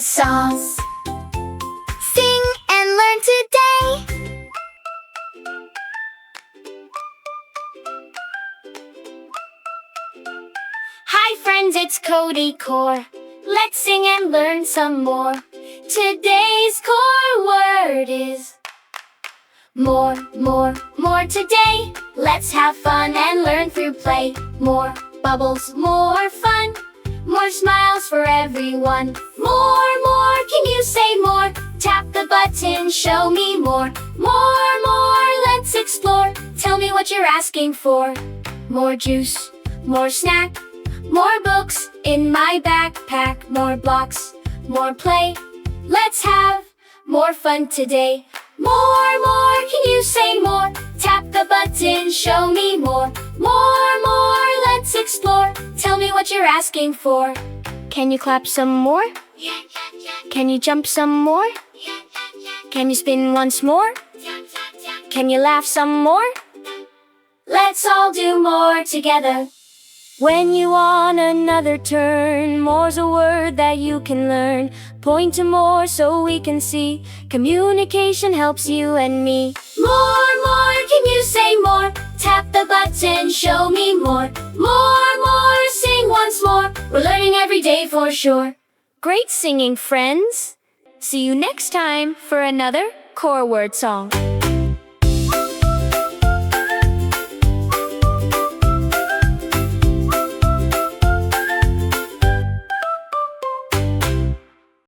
favorite songs. Sing and learn today. Hi friends, it's Cody Core. Let's sing and learn some more. Today's core word is more, more, more today. Let's have fun and learn through play. More bubbles, more fun, more smiles for everyone. More, more, can you say more? Tap the button, show me more. More, more, let's explore. Tell me what you're asking for. More juice, more snack, more books in my backpack. More blocks, more play. Let's have more fun today. More, more, can you say more? Tap the button, show me more. More, more, let's explore. Tell me what you're asking for. Can you clap some more? Can you jump some more? Can you spin once more? Can you laugh some more? Let's all do more together. When you on another turn, more's a word that you can learn. Point to more so we can see. Communication helps you and me. More, more, can you say more? Tap the button, show me more. More, more, sing once more. We're learning every day for sure. Great singing, friends! See you next time for another Core Word song.